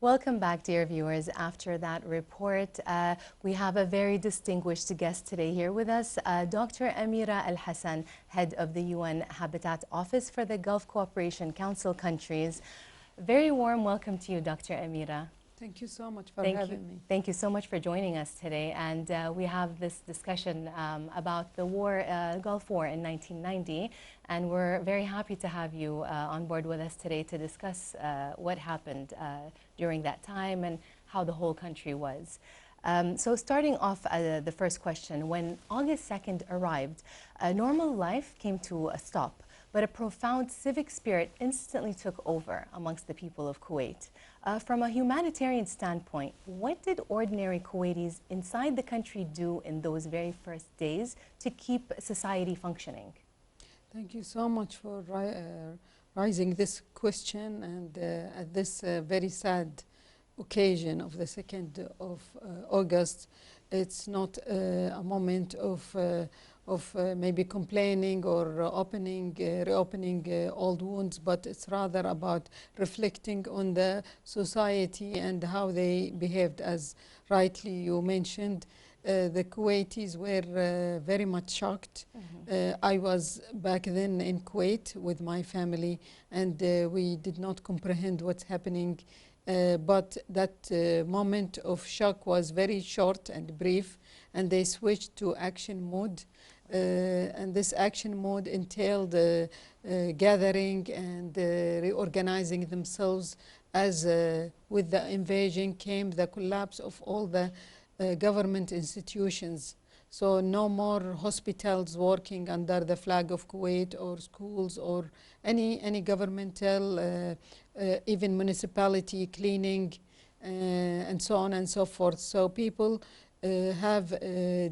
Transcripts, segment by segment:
Welcome back, dear viewers. After that report, we have a very distinguished guest today here with us, Dr. Ameera Alhassan, head of the UN Habitat Office for the Gulf Cooperation Council countries. Very warm welcome to you, Dr. Ameera. Thank you so much for having me. Thank you so much for joining us today. And we have this discussion about the war, Gulf War in 1990. And we're very happy to have you on board with us today to discuss what happened during that time and how the whole country was. So starting off the first question, when August 2nd arrived, normal life came to a stop, but a profound civic spirit instantly took over amongst the people of Kuwait. From a humanitarian standpoint, what did ordinary Kuwaitis inside the country do in those very first days to keep society functioning? Thank you so much for raising this question, and at this very sad occasion of the 2nd of August. It's not a moment of maybe complaining or reopening old wounds, but it's rather about reflecting on the society and how they behaved. As rightly you mentioned, the Kuwaitis were very much shocked. I was back then in Kuwait with my family, and we did not comprehend what's happening. But that moment of shock was very short and brief, and they switched to action mode. And this action mode entailed gathering and reorganizing themselves, as with the invasion came the collapse of all the government institutions. So no more hospitals working under the flag of Kuwait, or schools, or any governmental, even municipality cleaning, and so on and so forth. So people have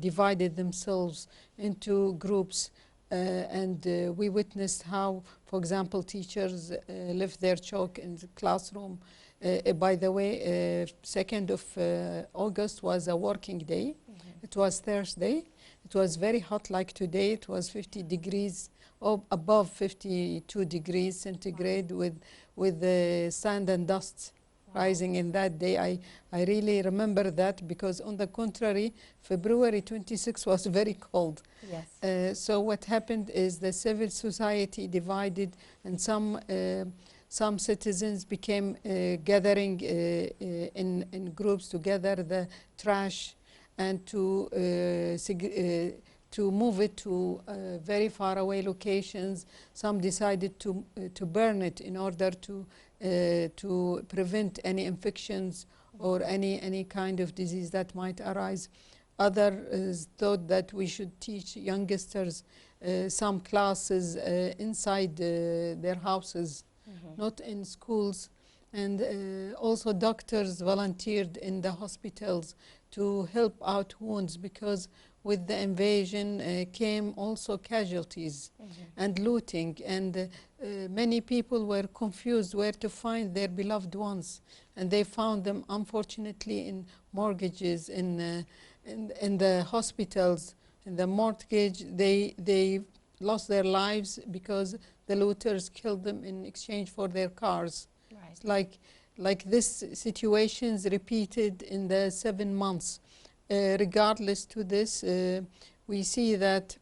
divided themselves into groups, and we witnessed how, for example, teachers left their chalk in the classroom. By the way, 2nd of August was a working day. It was Thursday. It was very hot, like today. It was 50 degrees, or above 52 degrees centigrade, with the sand and dust rising in that day. I really remember that, because on the contrary, February 26 was very cold. Yes. So what happened is the civil society divided, and some citizens became gathering in groups to gather the trash and to move it to very far away locations. Some decided to burn it in order to prevent any infections or any kind of disease that might arise. Others thought that we should teach youngsters some classes inside their houses, not in schools. And also doctors volunteered in the hospitals to help out wounds, because with the invasion came also casualties and looting, and many people were confused where to find their beloved ones, and they found them unfortunately in mortgages, in the hospitals, in the mortgage. They lost their lives because the looters killed them in exchange for their cars. Right. It's like this situations repeated in the 7 months. Regardless to this, we see that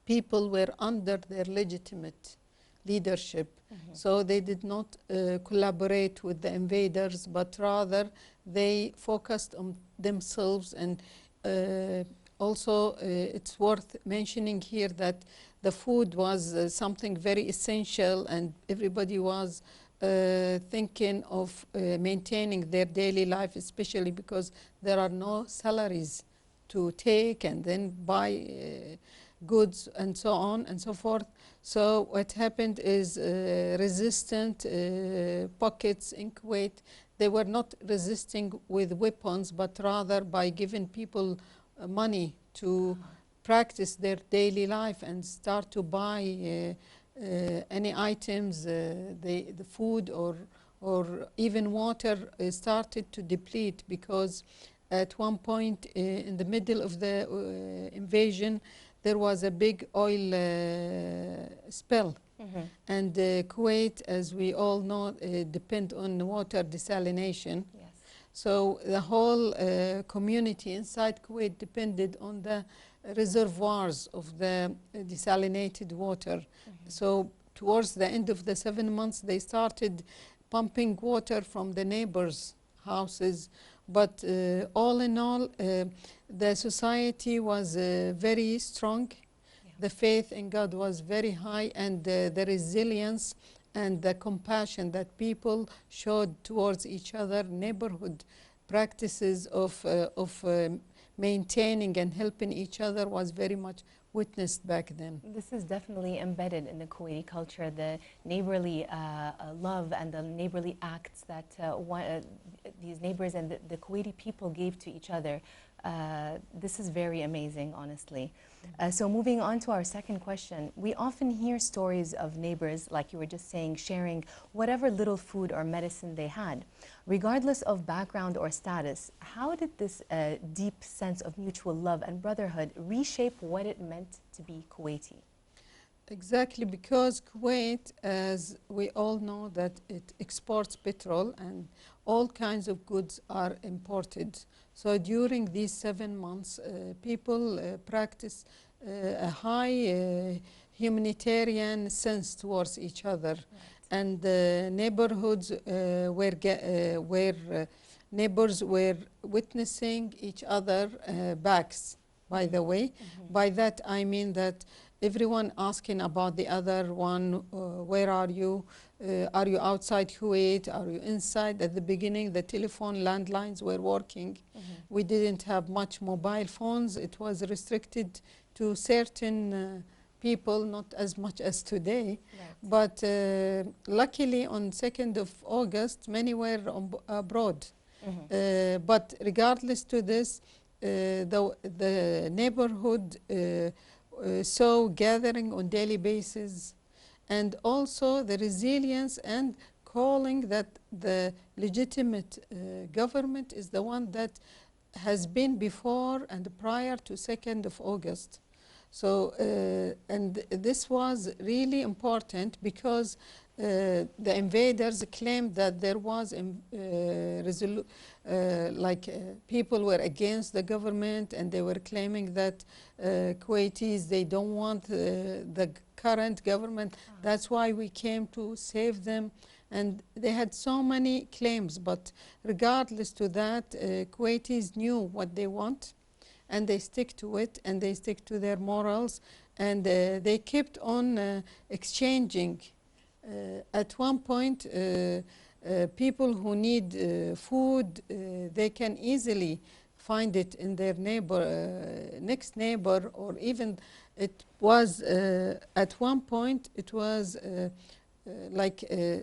people were under their legitimate leadership. So they did not collaborate with the invaders, but rather they focused on themselves. And also it's worth mentioning here that the food was something very essential, and everybody was thinking of maintaining their daily life, especially because there are no salaries to take and then buy goods and so on and so forth. So what happened is resistant pockets in Kuwait. They were not resisting with weapons, but rather by giving people money to practice their daily life and start to buy any items, the food or even water started to deplete, because at one point in the middle of the invasion, there was a big oil spill And Kuwait, as we all know, depend on water desalination. Yes. So the whole community inside Kuwait depended on the reservoirs of the desalinated water. So towards the end of the 7 months, they started pumping water from the neighbors' houses. But all in all, the society was very strong. The faith in God was very high, and the resilience and the compassion that people showed towards each other, neighborhood practices of maintaining and helping each other was very much witnessed back then. This is definitely embedded in the Kuwaiti culture, the neighborly love and the neighborly acts that these neighbors and the Kuwaiti people gave to each other. This is very amazing, honestly. So moving on to our second question, we often hear stories of neighbors, like you were just saying, sharing whatever little food or medicine they had. Regardless of background or status, how did this deep sense of mutual love and brotherhood reshape what it meant to be Kuwaiti? Exactly, because Kuwait, as we all know, that it exports petrol and all kinds of goods are imported. So during these 7 months, people practice a high humanitarian sense towards each other. Right. And neighborhoods where neighbors were witnessing each other backs, by the way. By that I mean that everyone asking about the other one, where are you? Are you outside Kuwait? Are you inside? At the beginning, the telephone landlines were working. We didn't have much mobile phones. It was restricted to certain people, not as much as today. Right. But luckily, on 2nd of August, many were abroad. But regardless to this, the neighborhood saw gathering on daily basis, and also the resilience and calling that the legitimate government is the one that has been before and prior to 2nd of August. So, and this was really important because the invaders claimed that there was people were against the government, and they were claiming that Kuwaitis, they don't want the current government. That's why we came to save them. And they had so many claims, but regardless to that, Kuwaitis knew what they want, and they stick to it, and they stick to their morals, and they kept on exchanging. At one point, people who need food, they can easily find it in their next neighbor, or even it was, at one point, it was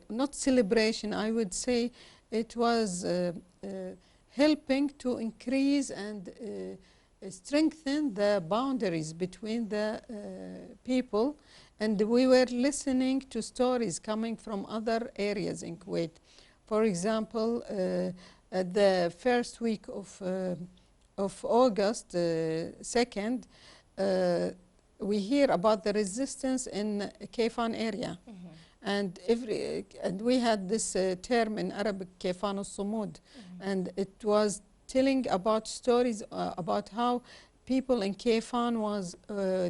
not celebration, I would say, it was helping to increase and strengthen the boundaries between the people. And we were listening to stories coming from other areas in Kuwait. For example, at the first week of August 2nd, we hear about the resistance in Kayfan area. And we had this term in Arabic, Kayfan al-Sumud, and it was telling about stories about how people in Kayfan was,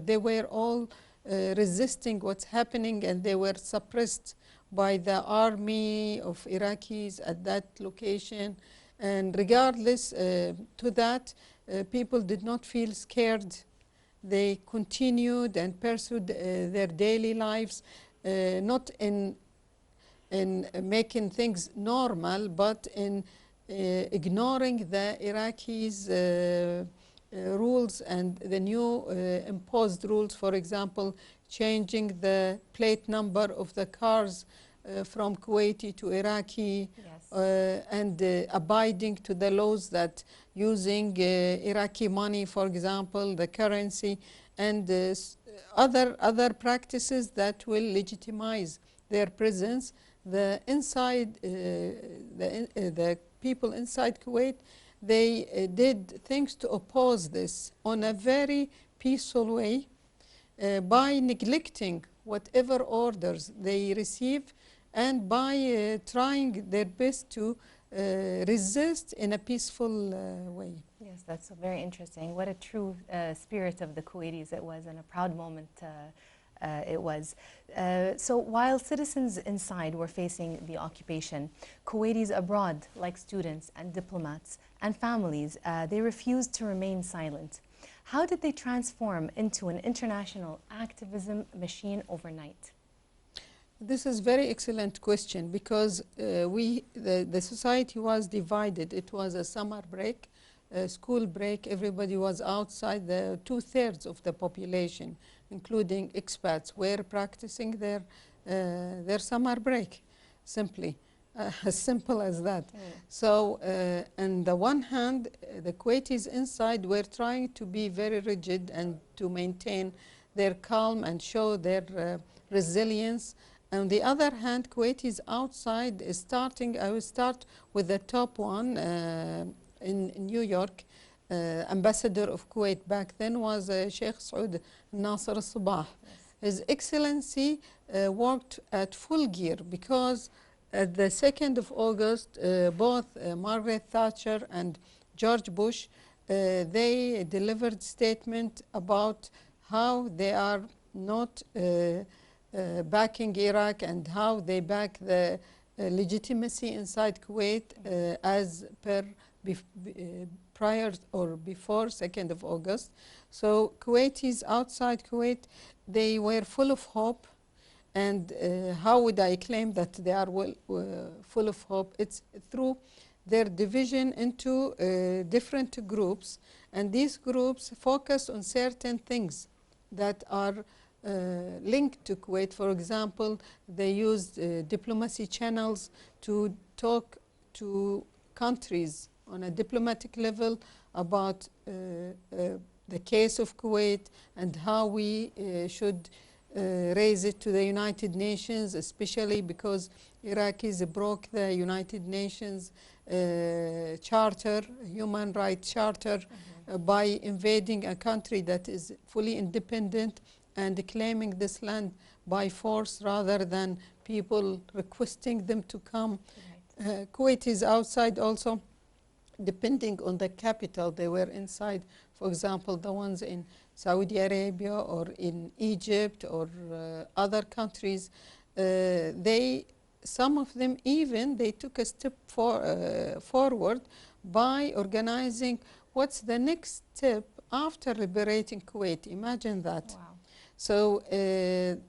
they were all resisting what's happening, and they were suppressed by the army of Iraqis at that location. And regardless to that, people did not feel scared. They continued and pursued their daily lives, not in making things normal, but in ignoring the Iraqis' rules and the new imposed rules. For example, changing the plate number of the cars from Kuwaiti to Iraqi, yes. And abiding to the laws that using Iraqi money, for example, the currency, and other practices that will legitimize their presence. The people inside Kuwait, they did things to oppose this on a very peaceful way by neglecting whatever orders they receive, and by trying their best to resist in a peaceful way. Yes, that's very interesting. What a true spirit of the Kuwaitis it was, and a proud moment it was. So while citizens inside were facing the occupation, Kuwaitis abroad, like students and diplomats and families, they refused to remain silent. How did they transform into an international activism machine overnight? This is a very excellent question, because the society was divided. It was a summer break, a school break. Everybody was outside. The 2/3 of the population, including expats, were practicing their summer break, simply. As simple as that. So, on the one hand, the Kuwaitis inside were trying to be very rigid and to maintain their calm and show their resilience. On the other hand, Kuwaitis outside is starting. I will start with the top one in New York. Ambassador of Kuwait back then was Sheikh Saud Nasser al-Sabah. Yes. His Excellency worked at full gear, because at the 2nd of August, both Margaret Thatcher and George Bush, they delivered statement about how they are not backing Iraq, and how they back the legitimacy inside Kuwait as per prior or before 2nd of August. So Kuwaitis outside Kuwait, they were full of hope. And how would I claim that they are full of hope? It's through their division into different groups, and these groups focus on certain things that are linked to Kuwait. For example, they used diplomacy channels to talk to countries on a diplomatic level about the case of Kuwait, and how we should raise it to the United Nations, especially because Iraqis broke the United Nations charter, human rights charter, by invading a country that is fully independent and claiming this land by force rather than people requesting them to come. Right. Kuwait is outside also, depending on the capital. They were inside, for example, the ones in Saudi Arabia or in Egypt or other countries. Some of them even, they took a step forward by organizing what's the next step after liberating Kuwait. Imagine that. Wow. So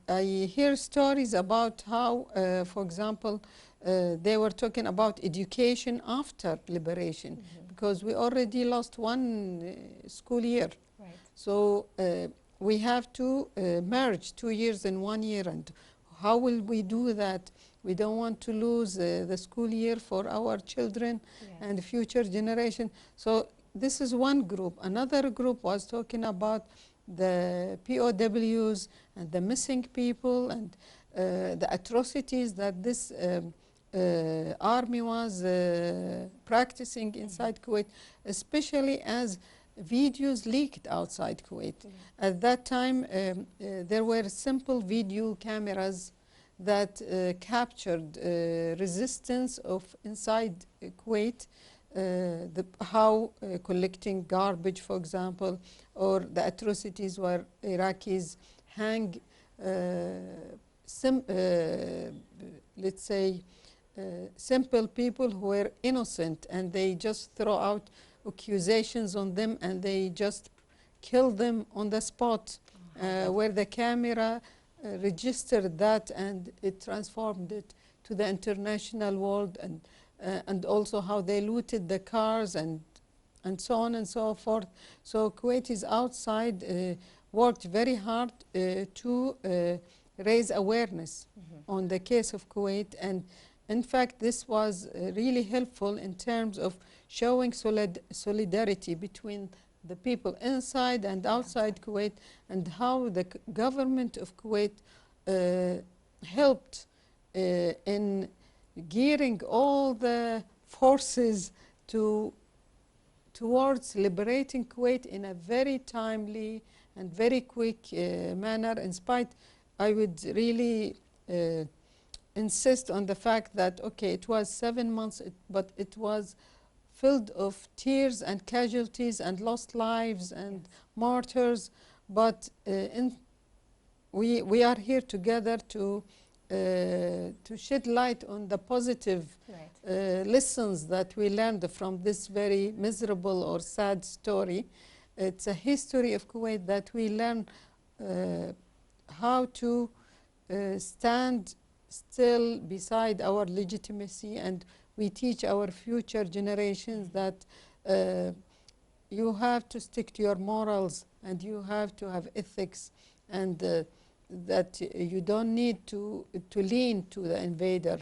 I hear stories about how, for example, they were talking about education after liberation, because we already lost one school year. Right. So we have to merge 2 years in 1 year. And how will we do that? We don't want to lose the school year for our children and future generation. So this is one group. Another group was talking about the POWs and the missing people and the atrocities that this army was practicing inside Kuwait, especially as videos leaked outside Kuwait. At that time, there were simple video cameras that captured resistance of inside Kuwait, how collecting garbage, for example, or the atrocities where Iraqis hang, let's say, simple people who were innocent, and they just throw out accusations on them and they just kill them on the spot, where the camera registered that and it transformed it to the international world, and also how they looted the cars and so on and so forth. So Kuwaitis outside worked very hard to raise awareness on the case of Kuwait, and in fact this was really helpful in terms of showing solidarity between the people inside and outside Kuwait, and how the government of Kuwait helped in gearing all the forces towards liberating Kuwait in a very timely and very quick manner, in spite I would really insist on the fact that, okay, it was 7 months, but it was filled of tears and casualties and lost lives and martyrs. But we are here together to shed light on the positive lessons that we learned from this very miserable or sad story. It's a history of Kuwait that we learn how to stand still beside our legitimacy, and we teach our future generations that you have to stick to your morals and you have to have ethics, and that you don't need to lean to the invader.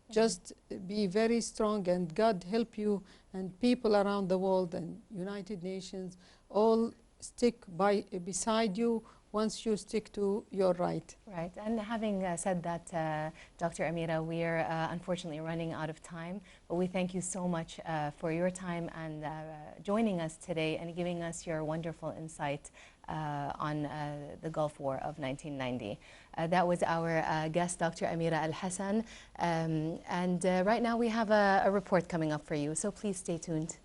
Just be very strong, and God help you, and people around the world and United Nations all stick beside you once you stick to your right. Right, and having said that, Dr. Ameera, we are unfortunately running out of time, but we thank you so much for your time and joining us today and giving us your wonderful insight on the Gulf War of 1990. That was our guest, Dr. Ameera Alhassan, and right now we have a report coming up for you, so please stay tuned.